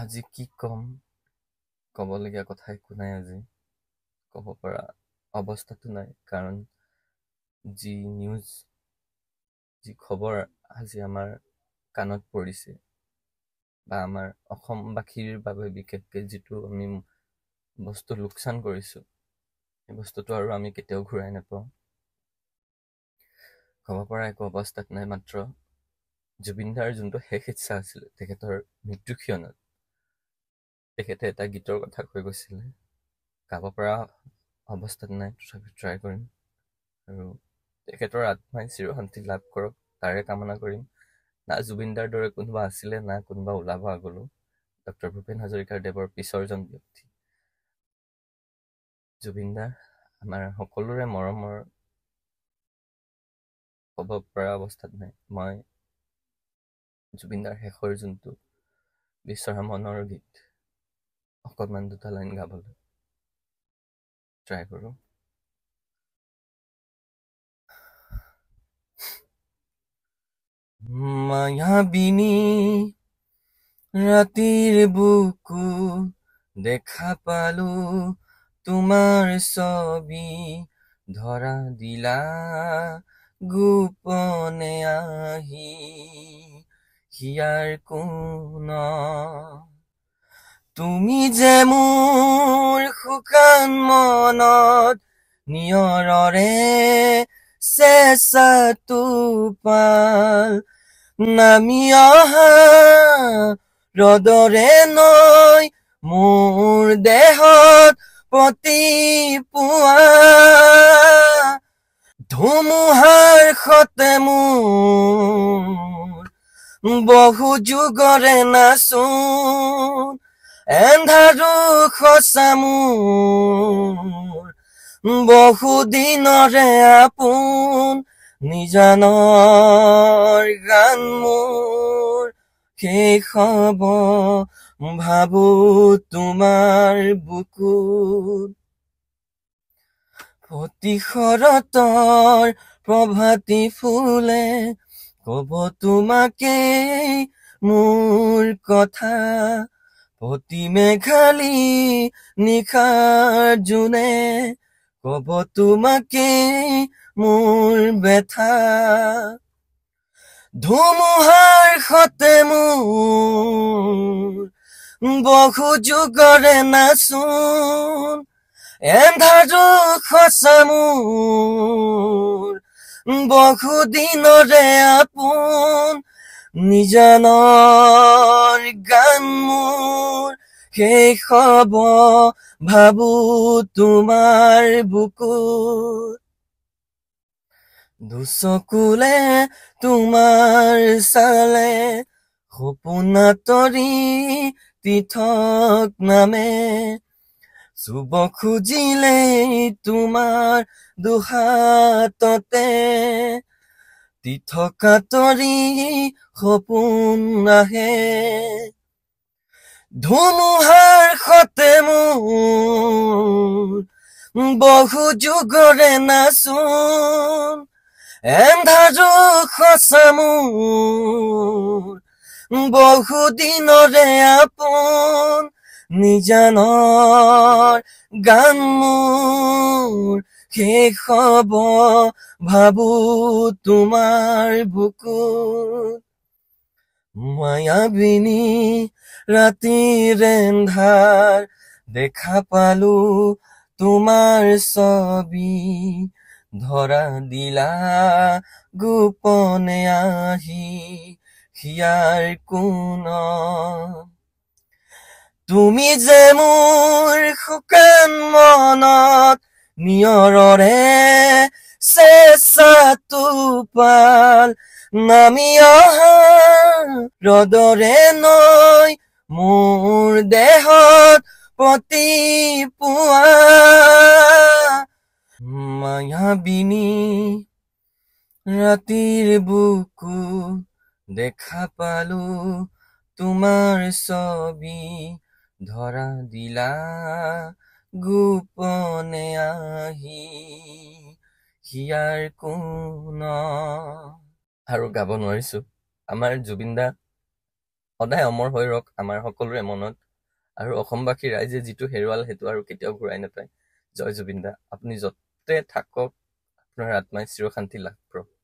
আজি কি কম, ক'বলগীয়া কথা একো নাই। আজি ক'ব পৰা অৱস্থাটো নাই, কাৰণ যি নিউজ, যি খবৰ আজি আমাৰ কাণত পৰিছে, বা আমাৰ অসমবাসীৰ বাবে বিশেষকৈ যিটো আমি বস্তু লোকচান কৰিছোঁ, সেই বস্তুটো আৰু আমি কেতিয়াও ঘূৰাই নাপাওঁ। ক'ব পৰা একো অৱস্থাত নাই। মাত্ৰ জুবিনদাৰ যোনটো শেষ ইচ্ছা আছিলে, তেখেতৰ মৃত্যু ক্ষণত তেখেতে এটা গীতৰ কথা কৈ গৈছিলে। গাব পৰা অৱস্থাত নাই, তথাপি ট্ৰাই কৰিম। আৰু তেখেতৰ আত্মাই চিৰশান্তি লাভ কৰক, তাৰে কামনা কৰিম। না জুবিনদাৰ দৰে কোনোবা আছিলে, না কোনোবা ওলাব আগলৈ। ডক্টৰ ভূপেন হাজৰিকাৰ দেৱৰ পিছৰজন ব্যক্তি জুবিনদাৰ, আমাৰ সকলোৰে মৰমৰ, ক'ব পৰা অৱস্থাত নাই। মই জুবিনদাৰ শেষৰ যোনটো বিচৰা মনৰ গীত, অকণমান দুটা লাইন গাবলৈ ট্ৰাই কৰোঁ। মায়াবিনী ৰাতিৰ বুকু দেখা পালো, তোমাৰ ছবি ধৰা দিলা গোপনে আহি হিয়াৰ কোনত। তুমি যে মোৰ শুকান মনত নিয়ৰৰে চেঁচাটো পাল, নামি অহা ৰদৰে নৈ মোৰ দেহত প্ৰতি পুৱা, ধুমুহাৰ সতে মোৰ বহু যুগৰে নাচোন, এন্ধাৰো সঁচা মোৰ বহু দিনৰে আপোন, নিজানৰ গান মোৰ শেষ হব ভাবো তোমাৰ বুকুত। প্ৰতি শৰতৰ প্ৰভাতী ফুলে কব তোমাকেই মোৰ কথা, প্ৰতি মেঘালী নিশাৰ জোনে কব তোমাকেই মোৰ ব্যথা, ধুমুহাৰ সতে মোৰ বহু যুগৰে নাচোন, এন্ধাৰো সঁচা মোৰ বহু দিনৰে আপোন, নিজানৰ গান মোৰ শেষ হব ভাবো তোমাৰ বুকুত। দুচকুলে তোমাৰ চালে সপোন আঁতৰি পৃথক নামে, চুব খুজিলেই তোমাৰ দুহাততে, পৃথক আঁতৰি সপোন আহে, ধুমুহাৰ সতে মোৰ বহু যুগৰে নাচোন, এন্ধাৰো সঁচা মোৰ বহু দিনৰে আপোন, নিজানৰ গান মোৰ শেষ হব ভাবো তোমাৰ বুকুত। মায়াবিনী ৰাতিৰ এন্ধাৰ দেখা পালো, তোমাৰ ছবি ধৰা দিলা গোপনে আহি হিয়াৰ কোনত। তুমি যে মোৰ শুকান মনত নিয়ৰৰে চেঁচাটো পাল, নামি অহা ৰদৰে নৈ মোৰ দেহত প্ৰতি পুৱা, মায়াবিনী ৰাতিৰ বুকু দেখা পালো, তোমাৰ ছবি ধৰা দিলা গোপনে আহি হিয়াৰ কোনত। আৰু গাব নোৱাৰিছো। আমাৰ জুবিনদা সদায় অমৰ হৈ ৰওক আমাৰ সকলোৰে মনত। আৰু অসমবাসী ৰাইজে যিটো হেৰুৱাল সেইটো আৰু কেতিয়াও ঘূৰাই নাপায়। জয় জুবিন দা। আপুনি য'তে থাকক আপোনাৰ আত্মাই চিৰশান্তি লাভ কৰক।